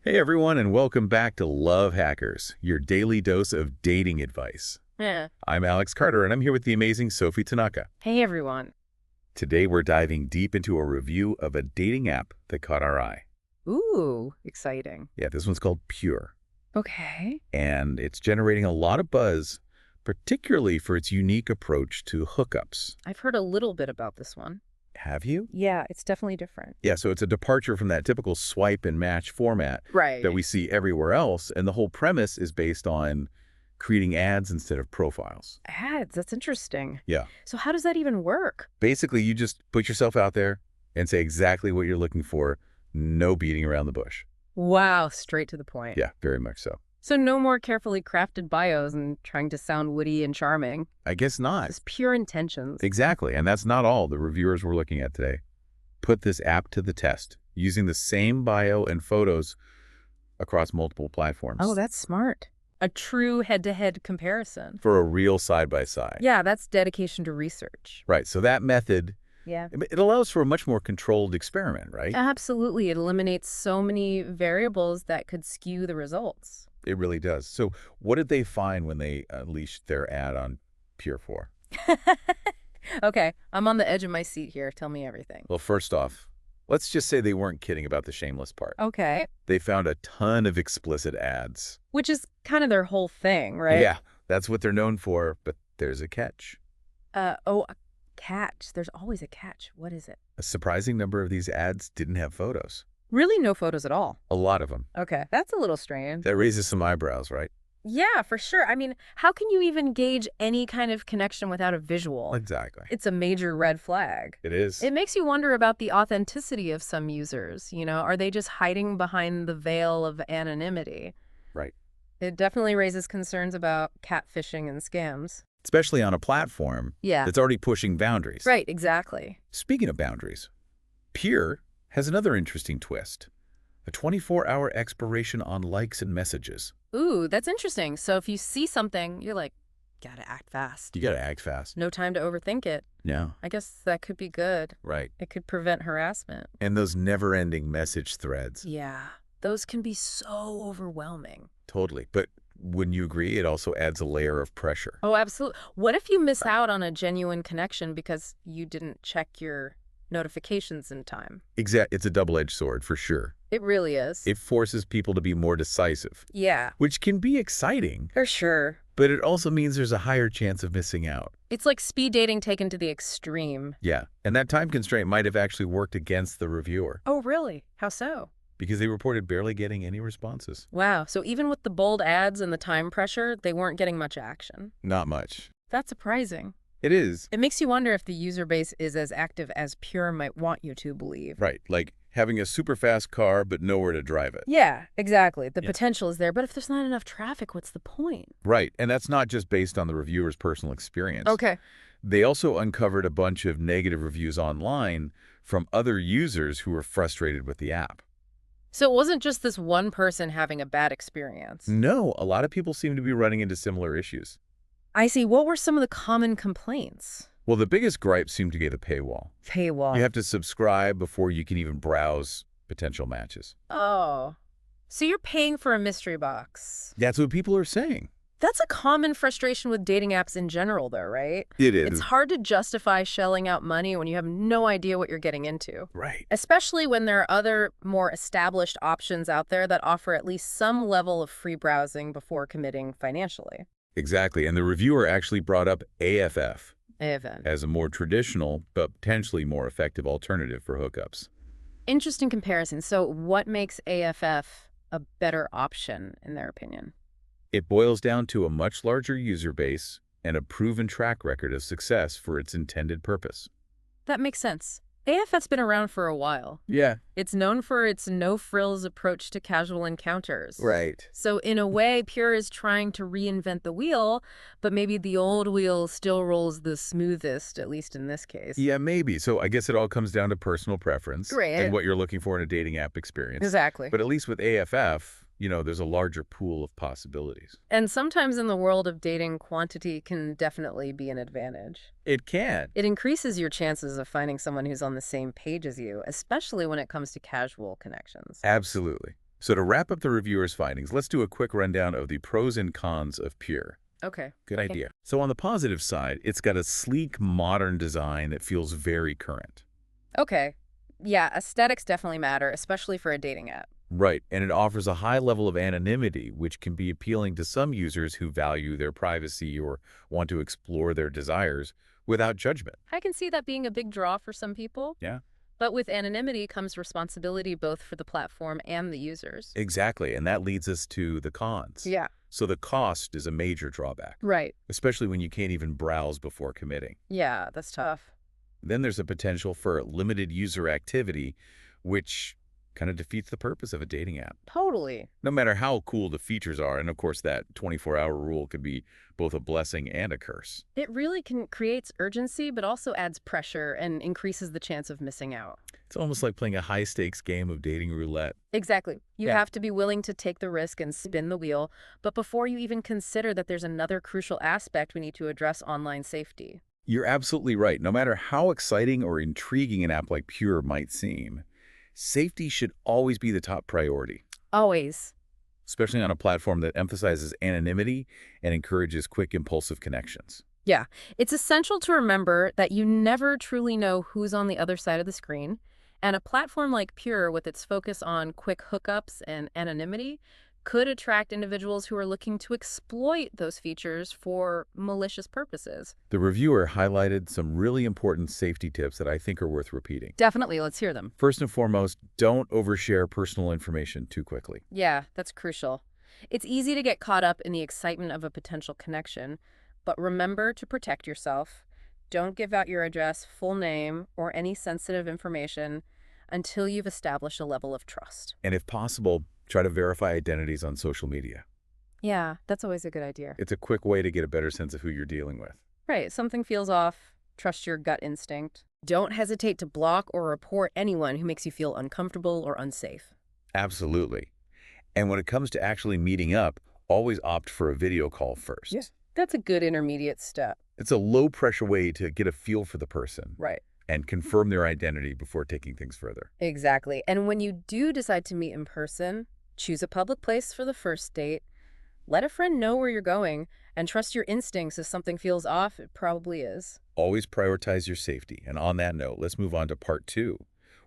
Hey everyone, and welcome back to Love Hackers, your daily dose of dating advice. Yeah. I'm Alex Carter, and I'm here with the amazing Sophie Tanaka. Hey, everyone. Today we're diving deep into a review of a dating app that caught our eye. Ooh, exciting. Yeah, this one's called Pure, Okay. and it's generating a lot of buzz, particularly for its unique approach to hookups. I've heard a little bit about this one. Have you? Yeah, it's definitely different. Yeah, so it's a departure from that typical swipe and match format Right. that we see everywhere else, and the whole premise is based on creating ads instead of profiles. Ads, that's interesting. Yeah. So how does that even work? Basically, you just put yourself out there and say exactly what you're looking for, no beating around the bush. Wow, straight to the point. Yeah, very much so. So no more carefully crafted bios and trying to sound witty and charming. I guess not. Just pure intentions. Exactly, and that's not all the reviewers we're looking at today. Put this app to the test, using the same bio and photos across multiple platforms. Oh, that's smart. A true head-to-head comparison. For a real side-by-side. Yeah, that's dedication to research. Right, so that method, Yeah. it allows for a much more controlled experiment, right? Absolutely. It eliminates so many variables that could skew the results. It really does. So what did they find when they unleashed their ad on Pure 4? Okay, I'm on the edge of my seat here. Tell me everything. Well, first off, let's just say they weren't kidding about the shameless part. Okay. They found a ton of explicit ads. Which is kind of their whole thing, right? Yeah, that's what they're known for, but there's a catch. A catch. There's always a catch. What is it? A surprising number of these ads didn't have photos. Really no photos at all. A lot of them. Okay, that's a little strange. That raises some eyebrows, right? Yeah, for sure. I mean, how can you even gauge any kind of connection without a visual? Exactly. It's a major red flag. It is. It makes you wonder about the authenticity of some users. Are they just hiding behind the veil of anonymity? Right. It definitely raises concerns about catfishing and scams. Especially on a platform Yeah. that's already pushing boundaries. Right, exactly. Speaking of boundaries, Pure has another interesting twist. A 24-hour expiration on likes and messages. Ooh, that's interesting. So if you see something, you're like, gotta act fast. You gotta act fast. No time to overthink it. No. I guess that could be good. Right. It could prevent harassment. And those never-ending message threads. Yeah, those can be so overwhelming. Totally. But wouldn't you agree it also adds a layer of pressure? Oh, absolutely. What if you miss out on a genuine connection because you didn't check your notifications in time? It's a double-edged sword, for sure. It really is. It forces people to be more decisive, Yeah, which can be exciting, for sure. but it also means there's a higher chance of missing out. It's like speed dating taken to the extreme. Yeah, and that time constraint might have actually worked against the reviewer Oh, really? How so? because they reported barely getting any responses. Wow, so even with the bold ads and the time pressure, they weren't getting much action. Not much. That's surprising. It is. It makes you wonder if the user base is as active as Pure might want you to believe. Right, like having a super fast car but nowhere to drive it. Yeah, exactly. The Yeah. potential is there, but if there's not enough traffic, what's the point? Right, and that's not just based on the reviewer's personal experience. Okay. They also uncovered a bunch of negative reviews online from other users who were frustrated with the app. So it wasn't just this one person having a bad experience. No, a lot of people seem to be running into similar issues. I see. What were some of the common complaints? Well, the biggest gripe seemed to be the paywall. Paywall. You have to subscribe before you can even browse potential matches. Oh. So you're paying for a mystery box. That's what people are saying. That's a common frustration with dating apps in general, though, right? It is. It's hard to justify shelling out money when you have no idea what you're getting into. Right. Especially when there are other, more established options out there that offer at least some level of free browsing before committing financially. Exactly. And the reviewer actually brought up AFF Event. as a more traditional but potentially more effective alternative for hookups. Interesting comparison. So what makes AFF a better option, in their opinion? It boils down to a much larger user base and a proven track record of success for its intended purpose. That makes sense. AFF's been around for a while. Yeah. It's known for its no-frills approach to casual encounters. Right. So in a way, Pure is trying to reinvent the wheel, but maybe the old wheel still rolls the smoothest, at least in this case. Yeah, maybe. So I guess it all comes down to personal preference Great. and what you're looking for in a dating app experience. Exactly. But at least with AFF, there's a larger pool of possibilities. And sometimes in the world of dating, quantity can definitely be an advantage. It can. It increases your chances of finding someone who's on the same page as you, especially when it comes to casual connections. Absolutely. So to wrap up the reviewer's findings, let's do a quick rundown of the pros and cons of Pure. Okay. Good idea. So on the positive side, it's got a sleek, modern design that feels very current. Okay. Yeah, aesthetics definitely matter, especially for a dating app. Right, and it offers a high level of anonymity, which can be appealing to some users who value their privacy or want to explore their desires without judgment. I can see that being a big draw for some people, Yeah, but with anonymity comes responsibility both for the platform and the users. exactly, and that leads us to the cons. Yeah. So the cost is a major drawback, Right. especially when you can't even browse before committing. Yeah, that's tough. Then there's a potential for limited user activity, which kind of defeats the purpose of a dating app. Totally. No matter how cool the features are, and of course that 24-hour rule could be both a blessing and a curse. It really creates urgency, but also adds pressure and increases the chance of missing out. It's almost like playing a high-stakes game of dating roulette. Exactly. You Yeah. have to be willing to take the risk and spin the wheel, but before you even consider that there's another crucial aspect we need to address: online safety. You're absolutely right. No matter how exciting or intriguing an app like Pure might seem, safety should always be the top priority, Always. especially on a platform that emphasizes anonymity and encourages quick, impulsive connections. Yeah. It's essential to remember that you never truly know who's on the other side of the screen, and a platform like Pure, with its focus on quick hookups and anonymity, could attract individuals who are looking to exploit those features for malicious purposes. The reviewer highlighted some really important safety tips that I think are worth repeating. Definitely, let's hear them. First and foremost, don't overshare personal information too quickly. Yeah, that's crucial. It's easy to get caught up in the excitement of a potential connection, but remember to protect yourself. Don't give out your address, full name, or any sensitive information until you've established a level of trust. And if possible, try to verify identities on social media. Yeah, that's always a good idea. It's a quick way to get a better sense of who you're dealing with. Right, something feels off. Trust your gut instinct. Don't hesitate to block or report anyone who makes you feel uncomfortable or unsafe. Absolutely. And when it comes to actually meeting up, always opt for a video call first. Yeah. That's a good intermediate step. It's a low-pressure way to get a feel for the person Right. and confirm their identity before taking things further. Exactly. And when you do decide to meet in person, choose a public place for the first date. Let a friend know where you're going, and trust your instincts. If something feels off, it probably is. Always prioritize your safety. And on that note, let's move on to part 2,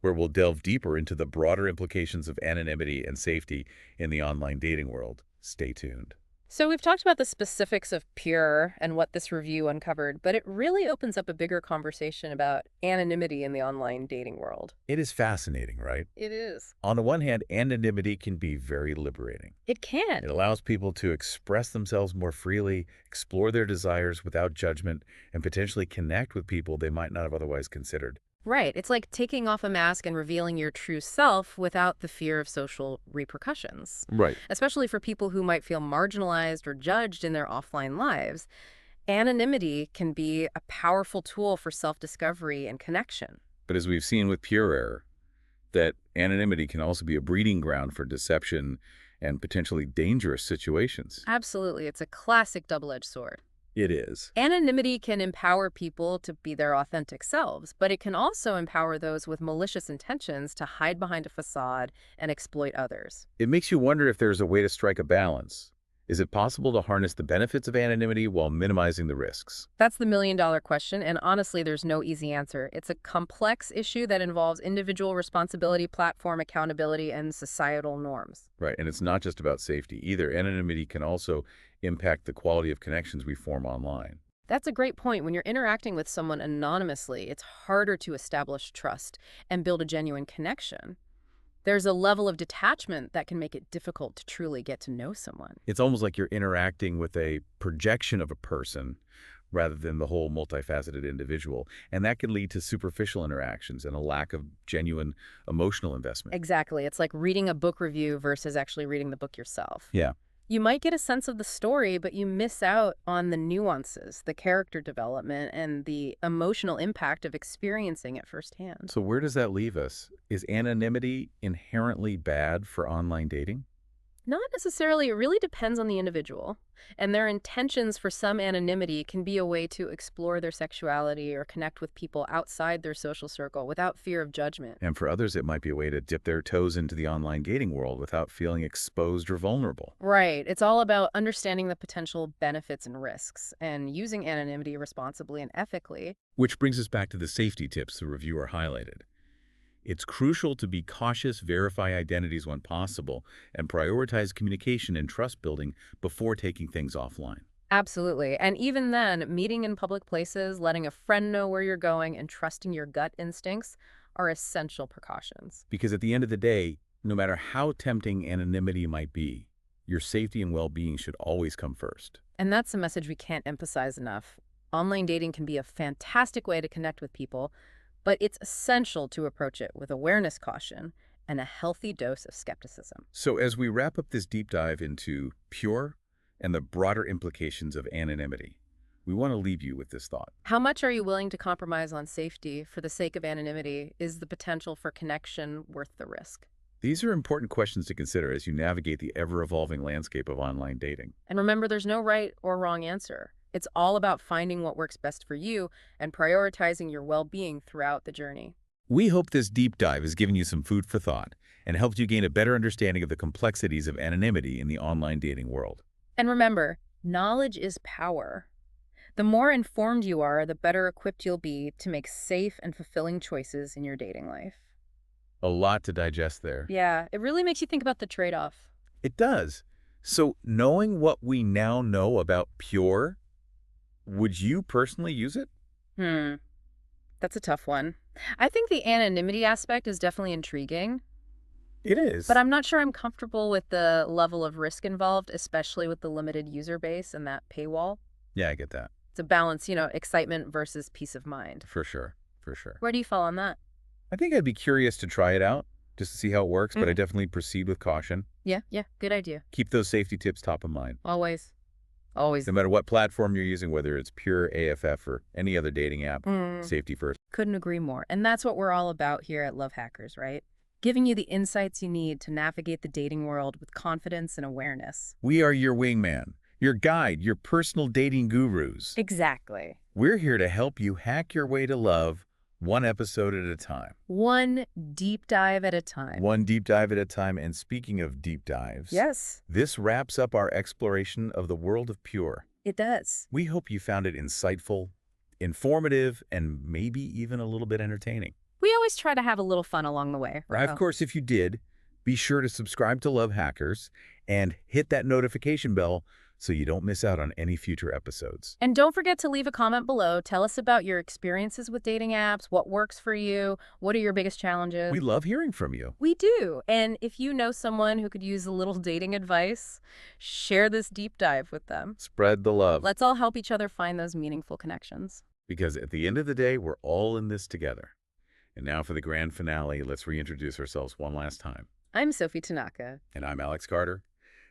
where we'll delve deeper into the broader implications of anonymity and safety in the online dating world. Stay tuned. So we've talked about the specifics of Pure and what this review uncovered, but it really opens up a bigger conversation about anonymity in the online dating world. It is fascinating, right? It is. On the one hand, anonymity can be very liberating. It can. It allows people to express themselves more freely, explore their desires without judgment, and potentially connect with people they might not have otherwise considered. Right. It's like taking off a mask and revealing your true self without the fear of social repercussions, Right. especially for people who might feel marginalized or judged in their offline lives. Anonymity can be a powerful tool for self-discovery and connection. But as we've seen with Pure Air, that anonymity can also be a breeding ground for deception and potentially dangerous situations. Absolutely. It's a classic double-edged sword. It is. Anonymity can empower people to be their authentic selves, but it can also empower those with malicious intentions to hide behind a facade and exploit others. It makes you wonder if there's a way to strike a balance. Is it possible to harness the benefits of anonymity while minimizing the risks? That's the million-dollar question, and honestly, there's no easy answer. It's a complex issue that involves individual responsibility, platform accountability, and societal norms. Right, and it's not just about safety either. Anonymity can also impact the quality of connections we form online. That's a great point. When you're interacting with someone anonymously, it's harder to establish trust and build a genuine connection. There's a level of detachment that can make it difficult to truly get to know someone. It's almost like you're interacting with a projection of a person rather than the whole multifaceted individual. And that can lead to superficial interactions and a lack of genuine emotional investment. Exactly. It's like reading a book review versus actually reading the book yourself. Yeah. You might get a sense of the story, but you miss out on the nuances, the character development, and the emotional impact of experiencing it firsthand. So where does that leave us? Is anonymity inherently bad for online dating? Not necessarily. It really depends on the individual. And their intentions for some anonymity can be a way to explore their sexuality or connect with people outside their social circle without fear of judgment. And for others, it might be a way to dip their toes into the online dating world without feeling exposed or vulnerable. Right. It's all about understanding the potential benefits and risks and using anonymity responsibly and ethically. Which brings us back to the safety tips the reviewer highlighted. It's crucial to be cautious, verify identities when possible, and prioritize communication and trust building before taking things offline. Absolutely. And even then, meeting in public places, letting a friend know where you're going, and trusting your gut instincts are essential precautions. Because at the end of the day, no matter how tempting anonymity might be, your safety and well-being should always come first. And that's a message we can't emphasize enough. Online dating can be a fantastic way to connect with people, but it's essential to approach it with awareness, caution, and a healthy dose of skepticism. So as we wrap up this deep dive into Pure and the broader implications of anonymity, we want to leave you with this thought. How much are you willing to compromise on safety for the sake of anonymity? Is the potential for connection worth the risk? These are important questions to consider as you navigate the ever-evolving landscape of online dating. And remember, there's no right or wrong answer. It's all about finding what works best for you and prioritizing your well-being throughout the journey. We hope this deep dive has given you some food for thought and helped you gain a better understanding of the complexities of anonymity in the online dating world. And remember, knowledge is power. The more informed you are, the better equipped you'll be to make safe and fulfilling choices in your dating life. A lot to digest there. Yeah, it really makes you think about the trade-off. It does. So knowing what we now know about Pure, would you personally use it? That's a tough one. I think the anonymity aspect is definitely intriguing, It is. but I'm not sure I'm comfortable with the level of risk involved, especially with the limited user base and that paywall. Yeah, I get that. It's a balance, excitement versus peace of mind. For sure. For sure. Where do you fall on that? I think I'd be curious to try it out just to see how it works, but I Mhm. definitely proceed with caution. Yeah, good idea. Keep those safety tips top of mind. Always. Always. No matter what platform you're using, whether it's Pure, AFF, or any other dating app, safety first. Couldn't agree more. And that's what we're all about here at Love Hackers, right? Giving you the insights you need to navigate the dating world with confidence and awareness. We are your wingman, your guide, your personal dating gurus. Exactly. We're here to help you hack your way to love, one episode at a time. One deep dive at a time. One deep dive at a time. And speaking of deep dives, Yes, this wraps up our exploration of the world of Pure. it does. We hope you found it insightful, informative, and maybe even a little bit entertaining. We always try to have a little fun along the way. Of course, if you did, be sure to subscribe to Love Hackers and hit that notification bell so you don't miss out on any future episodes. And don't forget to leave a comment below. Tell us about your experiences with dating apps, what works for you, what are your biggest challenges. We love hearing from you. We do. And if you know someone who could use a little dating advice, share this deep dive with them. Spread the love. Let's all help each other find those meaningful connections. Because at the end of the day, we're all in this together. And now for the grand finale, let's reintroduce ourselves one last time. I'm Sophie Tanaka. And I'm Alex Carter.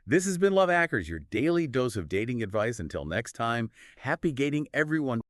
This has been Love Hackers, your daily dose of dating advice. Until next time, happy gating, everyone.